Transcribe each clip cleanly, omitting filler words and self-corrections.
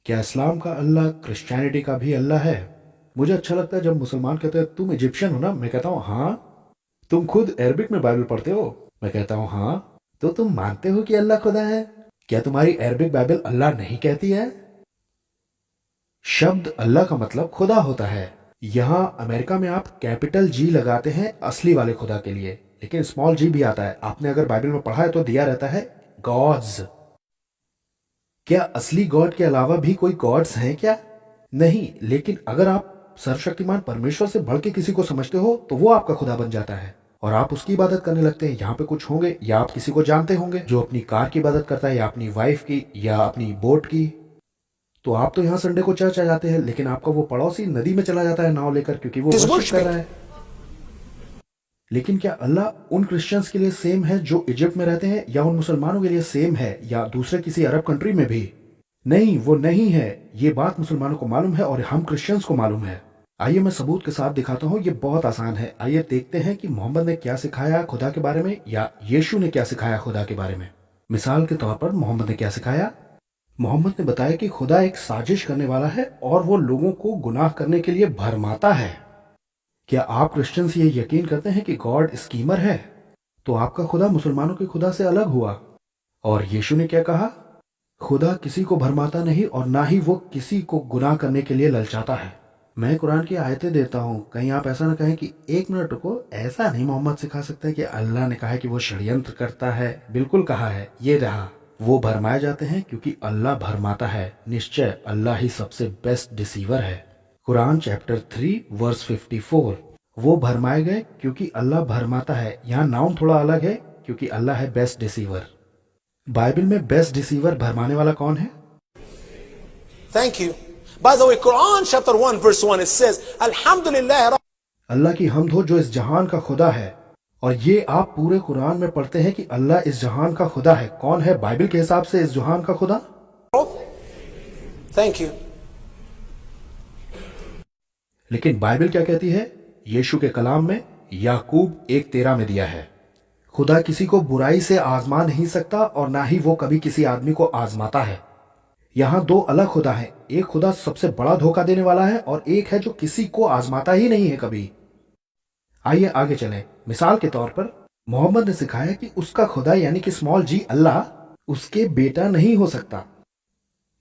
क्या इस्लाम का अल्लाह क्रिश्चियनिटी का भी अल्लाह है? मुझे अच्छा लगता है जब मुसलमान कहते हैं तुम इजिप्शियन हो ना, मैं कहता हूँ हाँ। तुम खुद अरबिक में बाइबल पढ़ते हो? मैं कहता हूँ हाँ। तो तुम मानते हो कि अल्लाह खुदा है? क्या तुम्हारी अरबिक बाइबल अल्लाह नहीं कहती है? शब्द अल्लाह का मतलब खुदा होता है। यहाँ अमेरिका में आप कैपिटल जी लगाते हैं असली वाले खुदा के लिए, लेकिन स्मॉल जी भी आता है। आपने अगर बाइबल में पढ़ा है तो दिया रहता है गॉड्स। क्या असली गॉड के अलावा भी कोई गॉड्स हैं क्या? नहीं, लेकिन अगर आप सर्वशक्तिमान परमेश्वर से बढ़ के किसी को समझते हो तो वो आपका खुदा बन जाता है और आप उसकी इबादत करने लगते हैं। यहाँ पे कुछ होंगे, या आप किसी को जानते होंगे जो अपनी कार की इबादत करता है, या अपनी वाइफ की, या अपनी बोट की। तो आप तो यहाँ संडे को चर्च आ जाते हैं, लेकिन आपका वो पड़ोसी नदी में चला जाता है नाव लेकर, क्योंकि वो वर्शिप कर रहा है। लेकिन क्या अल्लाह उन क्रिश्चियंस के लिए सेम है जो इजिप्ट में रहते हैं, या उन मुसलमानों के लिए सेम है, या दूसरे किसी अरब कंट्री में भी? नहीं, वो नहीं है। ये बात मुसलमानों को मालूम है और हम क्रिश्चियंस को मालूम है। आइए मैं सबूत के साथ दिखाता हूँ, ये बहुत आसान है। आइए देखते हैं कि मोहम्मद ने क्या सिखाया खुदा के बारे में, या यीशु ने क्या सिखाया खुदा के बारे में। मिसाल के तौर पर मोहम्मद ने क्या सिखाया? मोहम्मद ने बताया कि खुदा एक साजिश करने वाला है और वो लोगों को गुनाह करने के लिए भरमाता है। क्या आप क्रिश्चियंस ये यकीन करते हैं कि गॉड स्कीमर है? तो आपका खुदा मुसलमानों के खुदा से अलग हुआ। और यीशु ने क्या कहा? खुदा किसी को भरमाता नहीं और ना ही वो किसी को गुनाह करने के लिए ललचाता है। मैं कुरान की आयतें देता हूँ, कहीं आप ऐसा ना कहें कि एक मिनट रुको, ऐसा नहीं मोहम्मद सिखा सकता है कि अल्लाह ने कहा है कि वो षड्यंत्र करता है। बिल्कुल कहा है, ये रहा। वो भरमाए जाते हैं क्योंकि अल्लाह भरमाता है। निश्चय अल्लाह ही सबसे बेस्ट डिसीवर है। Quran chapter 3 verse 54। वो भरमाए गए क्योंकि अल्लाह भरमाता है। यहाँ नाउन थोड़ा अलग है क्योंकि अल्लाह है बेस्ट डिसीवर। बाइबल में बेस्ट डिसीवर भरमाने वाला कौन है? Thank you. By the way, Quran chapter 1 verse 1 it says, Alhamdulillah. अल्लाह की हमद हो जो इस जहान का खुदा है। और ये आप पूरे कुरान में पढ़ते हैं कि अल्लाह इस जहान का खुदा है। कौन है बाइबल के हिसाब से इस जहान का खुदा? Thank you. लेकिन बाइबल क्या कहती है? यीशु के कलाम में याकूब 1:13 में दिया है, खुदा किसी को बुराई से आजमा नहीं सकता और ना ही वो कभी किसी आदमी को आजमाता है। यहाँ दो अलग खुदा हैं। एक खुदा सबसे बड़ा धोखा देने वाला है और एक है जो किसी को आजमाता ही नहीं है कभी। आइए आगे चलें। मिसाल के तौर पर मोहम्मद ने सिखाया कि उसका खुदा यानी कि स्मॉल जी अल्लाह उसके बेटा नहीं हो सकता।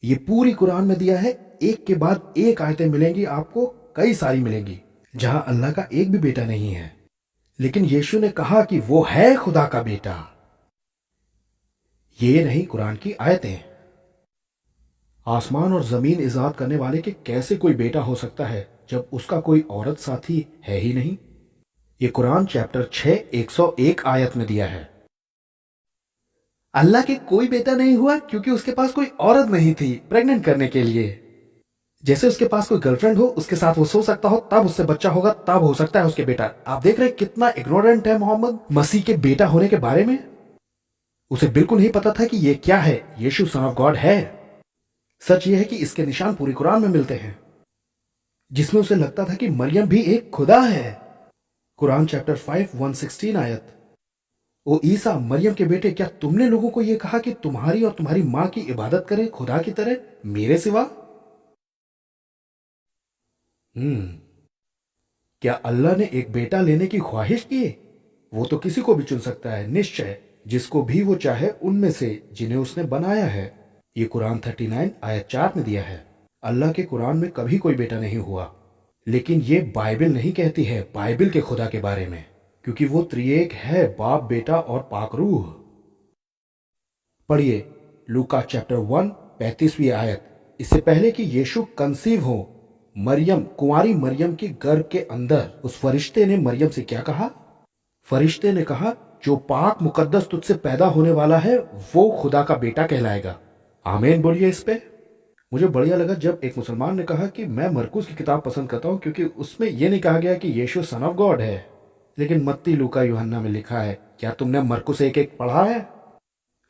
ये पूरी कुरान में दिया है। एक के बाद एक आयतें मिलेंगी आपको, कई सारी मिलेंगी, जहां अल्लाह का एक भी बेटा नहीं है। लेकिन यीशु ने कहा कि वो है खुदा का बेटा। ये नहीं कुरान की आयतें। आसमान और जमीन इजाद करने वाले के कैसे कोई बेटा हो सकता है जब उसका कोई औरत साथी है ही नहीं? ये कुरान चैप्टर 6 101 आयत में दिया है। अल्लाह के कोई बेटा नहीं हुआ क्योंकि उसके पास कोई औरत नहीं थी प्रेग्नेंट करने के लिए। जैसे उसके पास कोई गर्लफ्रेंड हो, उसके साथ वो सो सकता हो, तब उससे बच्चा होगा, तब हो सकता है उसके बेटा। आप देख रहे हैं कितना इग्नोरेंट है मोहम्मद मसीह के बेटा होने के बारे में। उसे बिल्कुल नहीं पता था कि ये क्या है, यीशु सन ऑफ गॉड है। सच ये है कि इसके निशान पूरी कुरान में मिलते हैं, जिसमें उसे लगता था कि मरियम भी एक खुदा है। कुरान चैप्टर 5 116 आयत। ओ ईसा मरियम के बेटे, क्या तुमने लोगों को यह कहा कि तुम्हारी और तुम्हारी मां की इबादत करें खुदा की तरह मेरे सिवा? क्या अल्लाह ने एक बेटा लेने की ख्वाहिश की? वो तो किसी को भी चुन सकता है, निश्चय जिसको भी वो चाहे उनमें से जिन्हें उसने बनाया है। ये कुरान 39 आयत 4 में दिया है। अल्लाह के कुरान में कभी कोई बेटा नहीं हुआ। लेकिन ये बाइबल नहीं कहती है बाइबल के खुदा के बारे में, क्योंकि वो त्रिएक है, बाप, बेटा और पाक रूह। पढ़िए लूका चैप्टर 1 35वीं आयत। इससे पहले कि यीशु कंसीव हो, मरियम, कुंवारी मरियम के गर्भ के अंदर उस फरिश्ते ने मरियम से क्या कहा? फरिश्ते ने कहा, जो पाक मुकद्दस तुझसे पैदा होने वाला है वो खुदा का बेटा कहलाएगा। आमीन बोलिए इस पे। मुझे बढ़िया लगा जब एक मुसलमान ने कहा कि मैं मरकुस की किताब पसंद करता हूं क्योंकि उसमें यह नहीं कहा गया कि यीशु सन ऑफ गॉड है, लेकिन मत्ती, लूका, यूहन्ना में लिखा है। क्या तुमने मरकुस 1:1 पढ़ा है?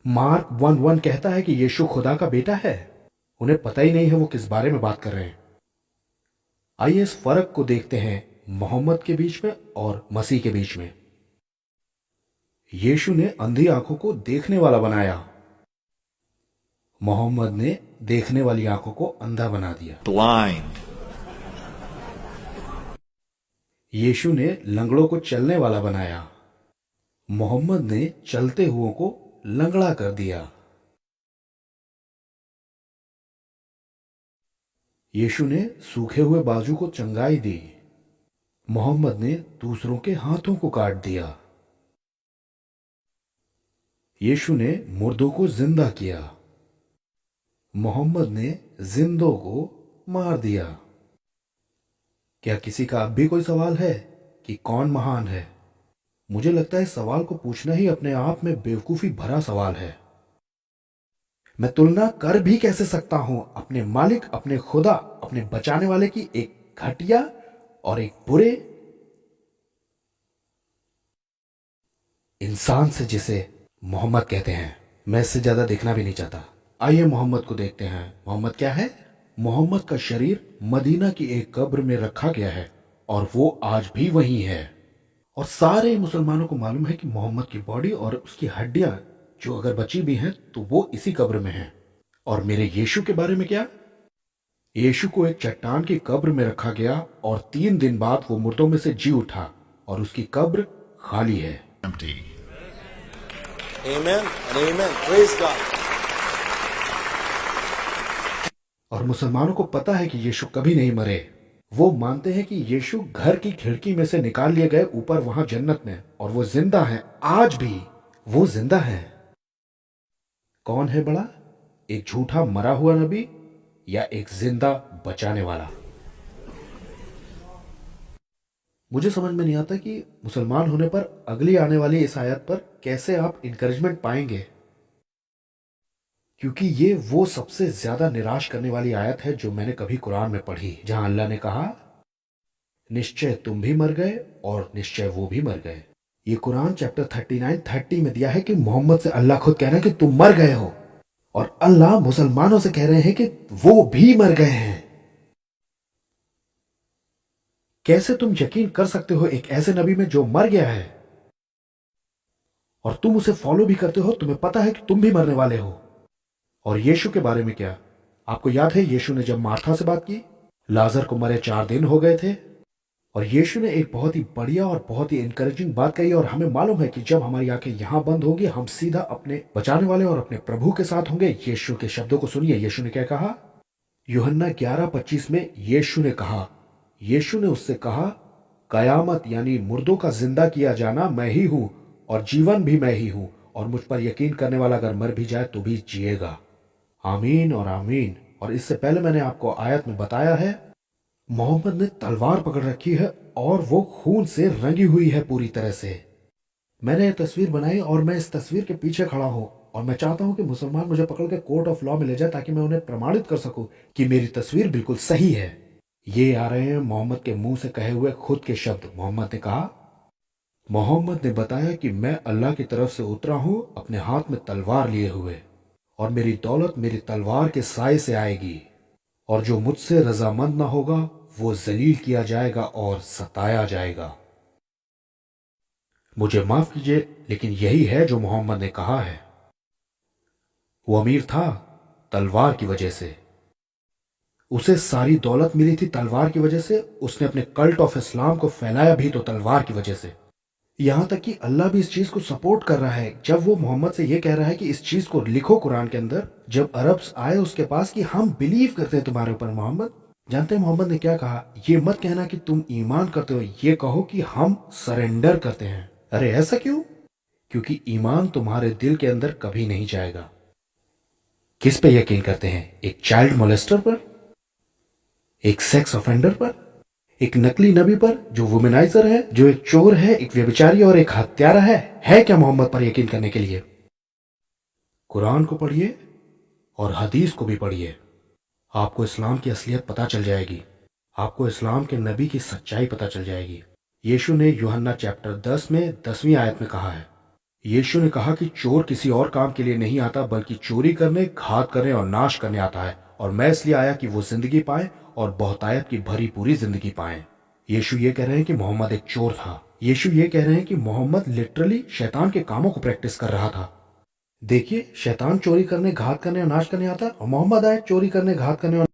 मार्क 1:1 कहता है कि यीशु खुदा का बेटा है। उन्हें पता ही नहीं है वो किस बारे में बात कर रहे हैं। आइए इस फर्क को देखते हैं मोहम्मद के बीच में और मसीह के बीच में। यीशु ने अंधी आंखों को देखने वाला बनाया, मोहम्मद ने देखने वाली आंखों को अंधा बना दिया। blind. यीशु ने लंगड़ों को चलने वाला बनाया। मोहम्मद ने चलते हुओं को लंगड़ा कर दिया। यीशु ने सूखे हुए बाजू को चंगाई दी। मोहम्मद ने दूसरों के हाथों को काट दिया। यीशु ने मुर्दों को जिंदा किया। मोहम्मद ने जिंदों को मार दिया। क्या किसी का अब भी कोई सवाल है कि कौन महान है? मुझे लगता है इस सवाल को पूछना ही अपने आप में बेवकूफी भरा सवाल है। मैं तुलना कर भी कैसे सकता हूं अपने मालिक, अपने खुदा, अपने बचाने वाले की एक घटिया और एक बुरे इंसान से जिसे मोहम्मद कहते हैं। मैं इससे ज्यादा देखना भी नहीं चाहता। आइए मोहम्मद को देखते हैं। मोहम्मद क्या है? मोहम्मद का शरीर मदीना की एक कब्र में रखा गया है और वो आज भी वहीं है। और सारे मुसलमानों को मालूम है कि मोहम्मद की बॉडी और उसकी हड्डियां जो अगर बची भी हैं तो वो इसी कब्र में हैं। और मेरे यीशु के बारे में क्या? यीशु को एक चट्टान की कब्र में रखा गया और 3 दिन बाद वो मुर्दों में से जी उठा और उसकी कब्र खाली है। Empty. Amen and amen. Praise God. और मुसलमानों को पता है कि यीशु कभी नहीं मरे। वो मानते हैं कि यीशु घर की खिड़की में से निकाल लिए गए ऊपर वहां जन्नत में, और वो जिंदा है। आज भी वो जिंदा है। कौन है बड़ा, एक झूठा मरा हुआ नबी या एक जिंदा बचाने वाला? मुझे समझ में नहीं आता कि मुसलमान होने पर अगली आने वाली इस आयत पर कैसे आप इंकरेजमेंट पाएंगे, क्योंकि ये वो सबसे ज्यादा निराश करने वाली आयत है जो मैंने कभी कुरान में पढ़ी, जहां अल्लाह ने कहा निश्चय तुम भी मर गए और निश्चय वो भी मर गए। ये कुरान चैप्टर 39:30 में दिया है कि मोहम्मद से अल्लाह खुद कह रहे हैं कि तुम मर गए हो, और अल्लाह मुसलमानों से कह रहे हैं कि वो भी मर गए हैं। कैसे तुम यकीन कर सकते हो एक ऐसे नबी में जो मर गया है और तुम उसे फॉलो भी करते हो? तुम्हें पता है कि तुम भी मरने वाले हो। और यीशु के बारे में क्या? आपको याद है यीशु ने जब मार्था से बात की, लाजर को मरे 4 दिन हो गए थे, और यीशु ने एक बहुत ही बढ़िया और बहुत ही इंकरेजिंग बात कही। और हमें मालूम है कि जब हमारी आंखें यहां बंद होंगी हम सीधा अपने बचाने वाले और अपने प्रभु के साथ होंगे। यीशु के शब्दों को सुनिए। यीशु ने क्या कहा? यूहन्ना 11:25 में यीशु ने कहा, यीशु ने उससे कहा, कयामत यानी मुर्दों का जिंदा किया जाना मैं ही हूं और जीवन भी मैं ही हूं, और मुझ पर यकीन करने वाला अगर मर भी जाए तो भी जिएगा। आमीन और आमीन। और इससे पहले मैंने आपको आयत में बताया है, मोहम्मद ने तलवार पकड़ रखी है और वो खून से रंगी हुई है पूरी तरह से। मैंने ये तस्वीर बनाई और मैं इस तस्वीर के पीछे खड़ा हूं, और मैं चाहता हूं कि मुसलमान मुझे पकड़ के कोर्ट ऑफ लॉ में ले जाए ताकि मैं उन्हें प्रमाणित कर सकूं कि मेरी तस्वीर बिल्कुल सही है। ये आ रहे हैं मोहम्मद के मुंह से कहे हुए खुद के शब्द। मोहम्मद ने कहा, मोहम्मद ने बताया कि मैं अल्लाह की तरफ से उतरा हूं अपने हाथ में तलवार लिए हुए, और मेरी दौलत मेरी तलवार के साए से आएगी, और जो मुझसे रजामंद ना होगा वो जलील किया जाएगा और सताया जाएगा। मुझे माफ कीजिए, लेकिन यही है जो मोहम्मद ने कहा है। वो अमीर था तलवार की वजह से, उसे सारी दौलत मिली थी तलवार की वजह से, उसने अपने कल्ट ऑफ इस्लाम को फैलाया भी तो तलवार की वजह से। यहां तक कि अल्लाह भी इस चीज को सपोर्ट कर रहा है जब वो मोहम्मद से ये कह रहा है कि इस चीज को लिखो कुरान के अंदर। जब अरब्स आए उसके पास कि हम बिलीव करते हैं तुम्हारे ऊपर मोहम्मद, जानते हैं मोहम्मद ने क्या कहा? ये मत कहना कि तुम ईमान करते हो, ये कहो कि हम सरेंडर करते हैं। अरे ऐसा क्यों? क्योंकि ईमान तुम्हारे दिल के अंदर कभी नहीं जाएगा। किस पे यकीन करते हैं? एक चाइल्ड मोलेस्टर पर, एक सेक्स ऑफेंडर पर, एक नकली नबी पर जो वुमेनाइजर है, जो एक चोर है, एक व्यभिचारी और एक हत्यारा है क्या मोहम्मद पर यकीन करने के लिए? कुरान को पढ़िए और हदीस को भी पढ़िए, आपको इस्लाम की असलियत पता चल जाएगी, आपको इस्लाम के नबी की सच्चाई पता चल जाएगी। यीशु ने यूहन्ना चैप्टर 10 में 10वीं आयत में कहा है, यीशु ने कहा कि चोर किसी और काम के लिए नहीं आता बल्कि चोरी करने, घात करने और नाश करने आता है, और मैं इसलिए आया कि वो जिंदगी पाए और बहुतायत की भरी पूरी जिंदगी पाए। यीशु ये कह रहे हैं कि मोहम्मद एक चोर था। यीशु ये कह रहे हैं कि मोहम्मद लिटरली शैतान के कामों को प्रैक्टिस कर रहा था। देखिए, शैतान चोरी करने, घात करने और नाश करने आता है और मोहम्मद आए चोरी करने, घात करने और